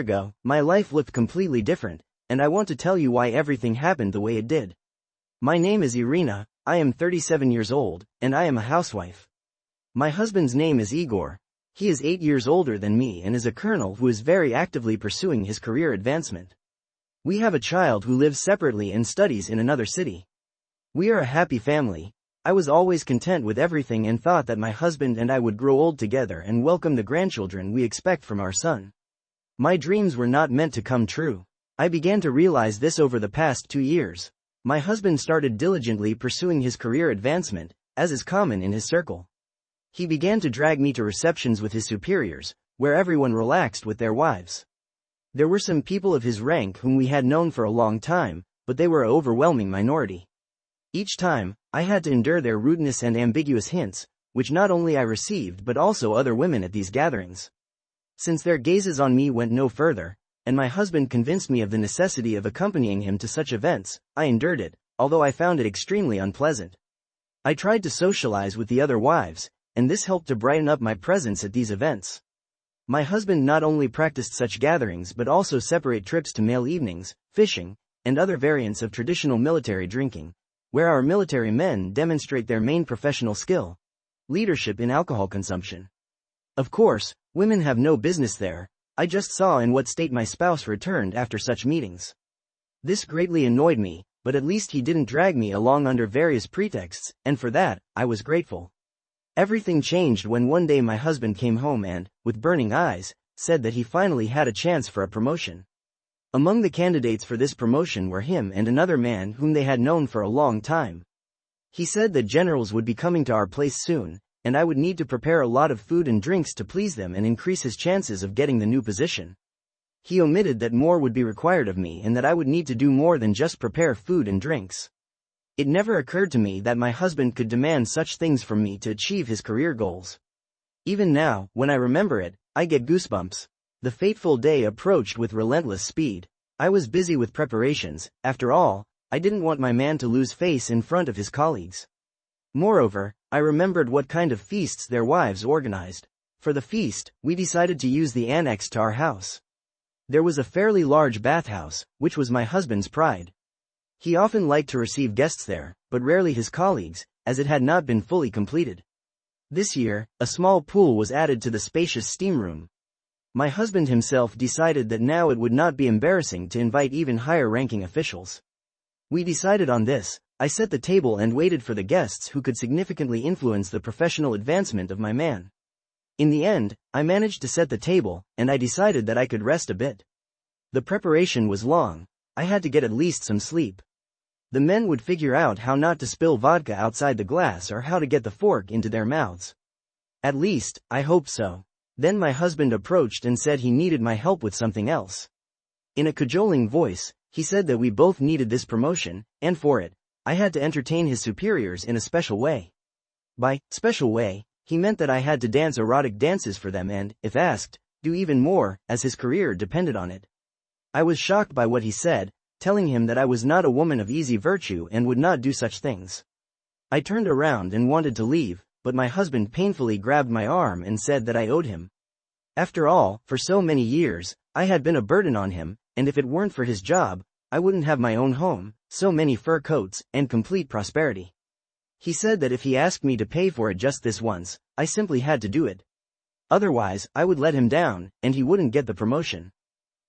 ago, my life looked completely different, and I want to tell you why everything happened the way it did. My name is Irina, I am 37 years old, and I am a housewife. My husband's name is Igor. He is 8 years older than me and is a colonel who is very actively pursuing his career advancement. We have a child who lives separately and studies in another city. We are a happy family. I was always content with everything and thought that my husband and I would grow old together and welcome the grandchildren we expect from our son. My dreams were not meant to come true. I began to realize this over the past 2 years. My husband started diligently pursuing his career advancement, as is common in his circle. He began to drag me to receptions with his superiors, where everyone relaxed with their wives. There were some people of his rank whom we had known for a long time, but they were an overwhelming minority. Each time, I had to endure their rudeness and ambiguous hints, which not only I received but also other women at these gatherings. Since their gazes on me went no further, and my husband convinced me of the necessity of accompanying him to such events, I endured it, although I found it extremely unpleasant. I tried to socialize with the other wives, and this helped to brighten up my presence at these events. My husband not only practiced such gatherings but also separate trips to male evenings, fishing, and other variants of traditional military drinking, where our military men demonstrate their main professional skill: leadership in alcohol consumption. Of course, women have no business there. I just saw in what state my spouse returned after such meetings. This greatly annoyed me, but at least he didn't drag me along under various pretexts, and for that, I was grateful. Everything changed when one day my husband came home and, with burning eyes, said that he finally had a chance for a promotion. Among the candidates for this promotion were him and another man whom they had known for a long time. He said that generals would be coming to our place soon, and I would need to prepare a lot of food and drinks to please them and increase his chances of getting the new position. He omitted that more would be required of me and that I would need to do more than just prepare food and drinks. It never occurred to me that my husband could demand such things from me to achieve his career goals. Even now, when I remember it, I get goosebumps. The fateful day approached with relentless speed. I was busy with preparations. After all, I didn't want my man to lose face in front of his colleagues. Moreover, I remembered what kind of feasts their wives organized. For the feast, we decided to use the annex to our house. There was a fairly large bathhouse, which was my husband's pride. He often liked to receive guests there, but rarely his colleagues, as it had not been fully completed. This year, a small pool was added to the spacious steam room. My husband himself decided that now it would not be embarrassing to invite even higher-ranking officials. We decided on this. I set the table and waited for the guests who could significantly influence the professional advancement of my man. In the end, I managed to set the table, and I decided that I could rest a bit. The preparation was long. I had to get at least some sleep. The men would figure out how not to spill vodka outside the glass or how to get the fork into their mouths. At least, I hoped so. Then my husband approached and said he needed my help with something else. In a cajoling voice, he said that we both needed this promotion, and for it, I had to entertain his superiors in a special way. By special way, he meant that I had to dance erotic dances for them and, if asked, do even more, as his career depended on it. I was shocked by what he said, telling him that I was not a woman of easy virtue and would not do such things. I turned around and wanted to leave, but my husband painfully grabbed my arm and said that I owed him. After all, for so many years, I had been a burden on him, and if it weren't for his job, I wouldn't have my own home, so many fur coats, and complete prosperity. He said that if he asked me to pay for it just this once, I simply had to do it. Otherwise, I would let him down, and he wouldn't get the promotion.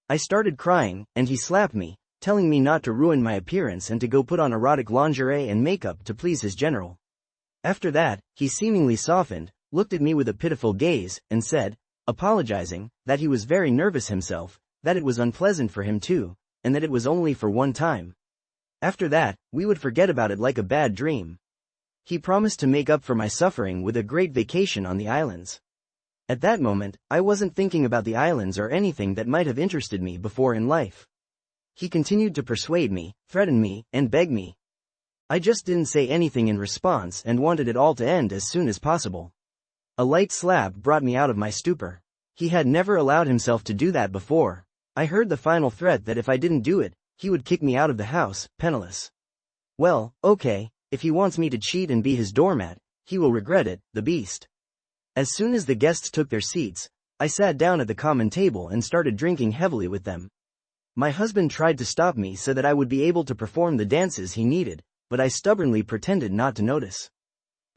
I started crying, and he slapped me, telling me not to ruin my appearance and to go put on erotic lingerie and makeup to please his general. After that, he seemingly softened, looked at me with a pitiful gaze, and said, apologizing, that he was very nervous himself, that it was unpleasant for him too, and that it was only for one time. After that, we would forget about it like a bad dream. He promised to make up for my suffering with a great vacation on the islands. At that moment, I wasn't thinking about the islands or anything that might have interested me before in life. He continued to persuade me, threaten me, and beg me. I just didn't say anything in response and wanted it all to end as soon as possible. A light slap brought me out of my stupor. He had never allowed himself to do that before. I heard the final threat that if I didn't do it, he would kick me out of the house, penniless. Well, okay, if he wants me to cheat and be his doormat, he will regret it, the beast. As soon as the guests took their seats, I sat down at the common table and started drinking heavily with them. My husband tried to stop me so that I would be able to perform the dances he needed, but I stubbornly pretended not to notice.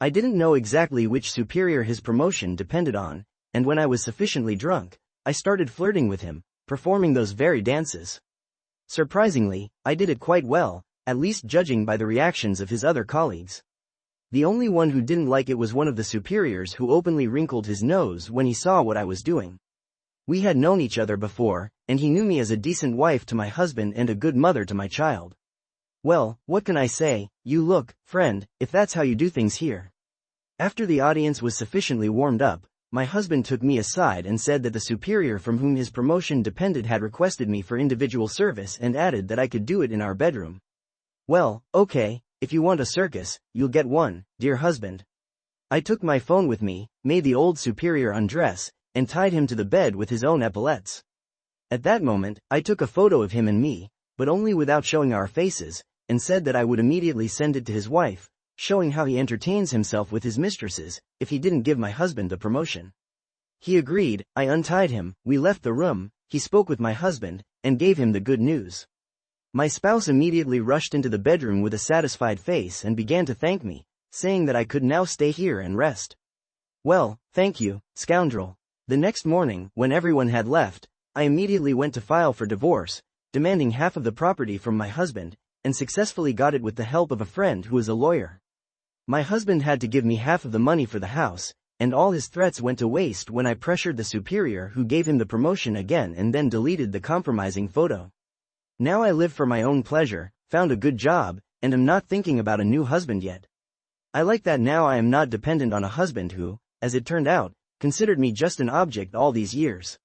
I didn't know exactly which superior his promotion depended on, and when I was sufficiently drunk, I started flirting with him, performing those very dances. Surprisingly, I did it quite well, at least judging by the reactions of his other colleagues. The only one who didn't like it was one of the superiors, who openly wrinkled his nose when he saw what I was doing. We had known each other before, and he knew me as a decent wife to my husband and a good mother to my child. Well, what can I say? You look, friend, if that's how you do things here. After the audience was sufficiently warmed up, my husband took me aside and said that the superior from whom his promotion depended had requested me for individual service and added that I could do it in our bedroom. Well, okay, if you want a circus, you'll get one, dear husband. I took my phone with me, made the old superior undress, and tied him to the bed with his own epaulets. At that moment, I took a photo of him and me, but only without showing our faces, and said that I would immediately send it to his wife, showing how he entertains himself with his mistresses, if he didn't give my husband a promotion. He agreed, I untied him, we left the room, he spoke with my husband, and gave him the good news. My spouse immediately rushed into the bedroom with a satisfied face and began to thank me, saying that I could now stay here and rest. Well, thank you, scoundrel. The next morning, when everyone had left, I immediately went to file for divorce, demanding half of the property from my husband, and successfully got it with the help of a friend who is a lawyer. My husband had to give me half of the money for the house, and all his threats went to waste when I pressured the superior who gave him the promotion again and then deleted the compromising photo. Now I live for my own pleasure, found a good job, and am not thinking about a new husband yet. I like that now I am not dependent on a husband who, as it turned out, considered me just an object all these years.